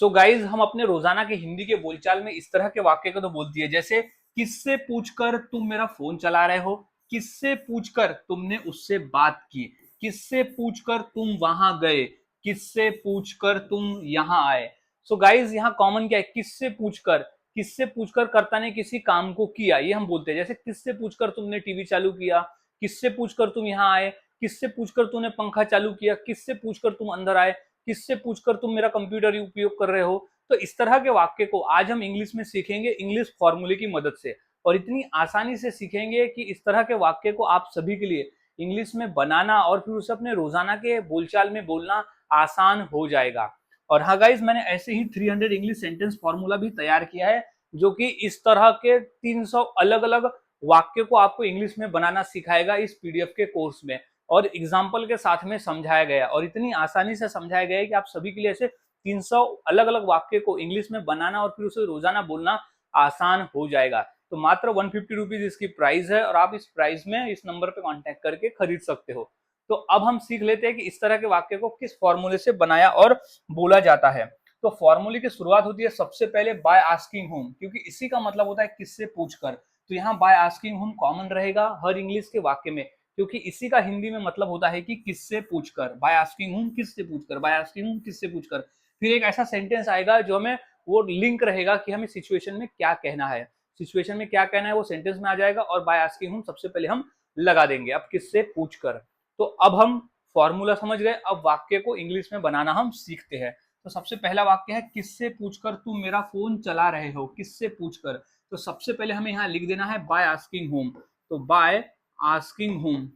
तो गाइज हम अपने रोजाना के हिंदी के बोलचाल में इस तरह के वाक्य को तो बोलती है, जैसे किससे पूछकर तुम मेरा फोन चला रहे हो, किससे पूछकर तुमने उससे बात की, किससे पूछकर तुम वहां गए, किससे पूछकर तुम यहां आए। सो गाइज यहाँ कॉमन क्या है, किससे पूछकर। किससे पूछकर कर्ता ने किसी काम को किया, ये हम बोलते हैं। जैसे किससे पूछकर तुमने टीवी चालू किया, किससे पूछकर तुम यहाँ आए, किससे पूछकर तुमने पंखा चालू किया, किससे पूछकर तुम अंदर आए, किससे पूछकर तुम मेरा कंप्यूटर उपयोग कर रहे हो। तो इस तरह के वाक्य को आज हम इंग्लिश में सीखेंगे इंग्लिश फॉर्मूले की मदद से, और इतनी आसानी से सीखेंगे कि इस तरह के वाक्य को आप सभी के लिए इंग्लिश में बनाना और फिर उसे अपने रोजाना के बोलचाल में बोलना आसान हो जाएगा। और हाँ गाइज, मैंने ऐसे ही 300 इंग्लिश सेंटेंस फॉर्मूला भी तैयार किया है, जो कि इस तरह के 300 अलग अलग वाक्य को आपको इंग्लिश में बनाना सिखाएगा इस पीडीएफ के कोर्स में, और एग्जाम्पल के साथ में समझाया गया, और इतनी आसानी से समझाया गया है कि आप सभी के लिए ऐसे 300 अलग अलग वाक्य को इंग्लिश में बनाना और फिर उसे रोजाना बोलना आसान हो जाएगा। तो मात्र 150 रुपीज इसकी प्राइस है, और आप इस प्राइस में इस नंबर पे कांटेक्ट करके खरीद सकते हो। तो अब हम सीख लेते हैं कि इस तरह के वाक्य को किस फॉर्मूले से बनाया और बोला जाता है। तो फॉर्मूले की शुरुआत होती है सबसे पहले बाय आस्किंग होम, क्योंकि इसी का मतलब होता है किससे पूछकर। तो यहाँ बाय आस्किंग होम कॉमन रहेगा हर इंग्लिश के वाक्य में, क्योंकि इसी का हिंदी में मतलब होता है कि किससे पूछकर। बाय आस्किंग होम किससे पूछकर, बाय आस्किंग होम किससे पूछकर। फिर एक ऐसा सेंटेंस आएगा जो हमें वो लिंक रहेगा कि हमें सिचुएशन में क्या कहना है, सिचुएशन में क्या कहना है वो सेंटेंस में आ जाएगा, और बाय आस्किंग होम सबसे पहले हम लगा देंगे अब किससे पूछकर। तो अब हम फॉर्मूला समझ गए, अब वाक्य को इंग्लिश में बनाना हम सीखते हैं। तो सबसे पहला वाक्य है किससे पूछकर तुम मेरा फोन चला रहे हो, किससे पूछकर। तो सबसे पहले हमें यहाँ लिख देना है बाय आस्किंग होम। तो by asking home,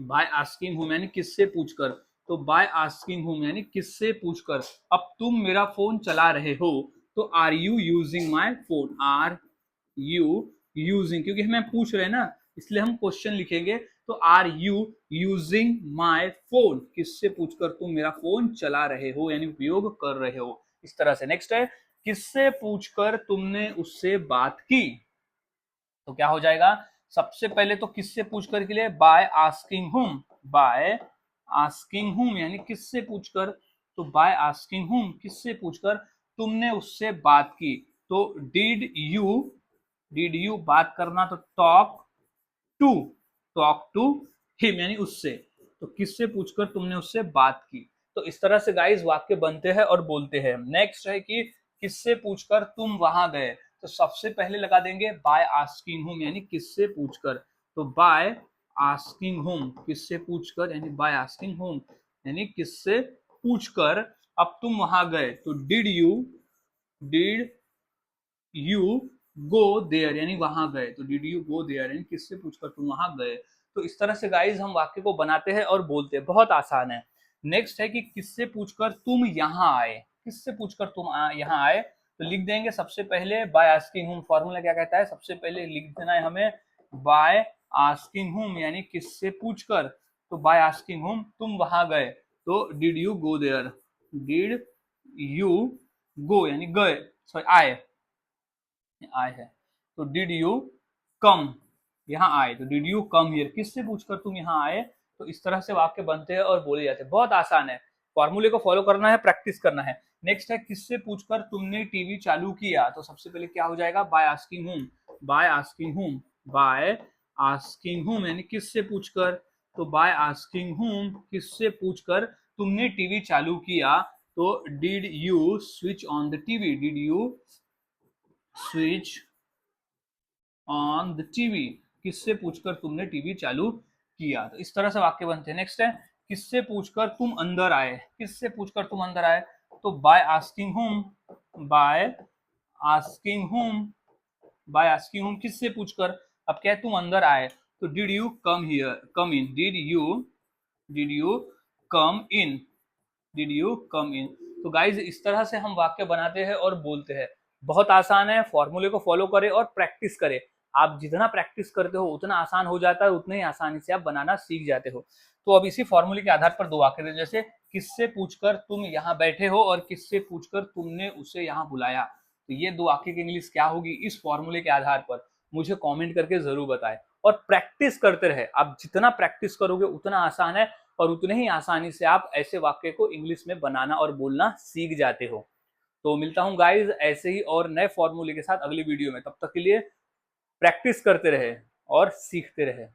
by asking home यानी किससे पूछकर। तो बाय आस्किंग होम यानी किससे पूछकर अब तुम मेरा फोन चला रहे हो। तो are you using my phone, are you using, क्योंकि हमें पूछ रहे हैं ना, इसलिए हम क्वेश्चन लिखेंगे। तो are you using my phone, किससे पूछकर तुम मेरा फोन चला रहे हो यानी उपयोग कर रहे हो, इस तरह से। नेक्स्ट है किससे पूछकर तुमने उससे बात की। तो क्या हो जाएगा, सबसे पहले तो किससे पूछकर के लिए बाय आस्किंग हुम, बाय आस्किंग हुम यानी किससे पूछकर। तो बाय आस्किंग हुम किससे पूछकर तुमने उससे बात की। तो डिड यू बात करना, तो टू टॉक टू हिम यानी उससे। तो किससे पूछकर तुमने उससे बात की। तो इस तरह से गाइस वाक्य बनते हैं और बोलते हैं। नेक्स्ट है कि किससे पूछकर तुम वहां गए। तो सबसे पहले लगा देंगे बाय आस्किंग हुम यानी किससे पूछकर। तो बाय आस्किंग हुम किससे पूछकर यानी बाय आस्किंग हुम यानी किससे पूछकर अब तुम वहां गए। तो डिड यू गो देयर यानी वहां गए। तो डिड यू गो देयर यानी किससे पूछकर तुम वहां गए। तो इस तरह से गाइज हम वाक्य को बनाते हैं और बोलते हैं, बहुत आसान है। नेक्स्ट है कि किससे पूछकर तुम यहाँ आए, किससे पूछकर तुम यहाँ आए। तो लिख देंगे सबसे पहले बाय आस्किंग हुम। फॉर्मूला क्या कहता है, सबसे पहले लिख देना है हमें बाय आस्किंग हुम यानी किससे पूछकर। तो बाय आस्किंग हुम तुम वहां गए। तो did you go there, did you go यानी गए, सॉरी आए, आए है। तो डिड यू कम, यहाँ आए। तो डिड यू कम हियर किससे पूछकर तुम यहाँ आए। तो इस तरह से वाक्य बनते हैं और बोले जाते हैं, बहुत आसान है। फॉर्मूले को फॉलो करना है, प्रैक्टिस करना है। नेक्स्ट है किससे पूछकर तुमने टीवी चालू किया। तो सबसे पहले क्या हो जाएगा, बाय आस्किंग हुम, बाय आस्किंग हुम, बाय आस्किंग हुम यानी किससे पूछकर। तो बाय आस्किंग हुम किससे पूछकर तुमने टीवी चालू किया। तो did you switch on the TV, did you switch on the TV किससे पूछकर तुमने टीवी चालू किया। तो इस तरह से वाक्य बनते हैं। नेक्स्ट है किससे पूछकर तुम अंदर आए, किससे पूछकर तुम अंदर आए। तो बाय आस्किंग हुम, बाय आस्किंग हुम, बाय आस्किंग हुम किससे पूछकर अब क्या है तुम अंदर आए। तो did you come here, come in, did you come in, did you come in. तो गाइज इस तरह से हम वाक्य बनाते हैं और बोलते हैं, बहुत आसान है। फॉर्मूले को फॉलो करें और प्रैक्टिस करें। आप जितना प्रैक्टिस करते हो उतना आसान हो जाता है, उतने ही आसानी से आप बनाना सीख जाते हो। तो अब इसी फॉर्मूले के आधार पर दो वाक्य दें, जैसे किससे पूछकर तुम यहाँ बैठे हो और किससे पूछकर तुमने उसे यहाँ बुलाया। तो ये दो वाक्य की इंग्लिश क्या होगी इस फॉर्मूले के आधार पर, मुझे कमेंट करके जरूर बताएं। और प्रैक्टिस करते रहे, आप जितना प्रैक्टिस करोगे उतना आसान है, और उतने ही आसानी से आप ऐसे वाक्य को इंग्लिश में बनाना और बोलना सीख जाते हो। तो मिलता हूं गाइज ऐसे ही और नए फॉर्मूले के साथ अगली वीडियो में। तब तक के लिए प्रैक्टिस करते रहे और सीखते रहे।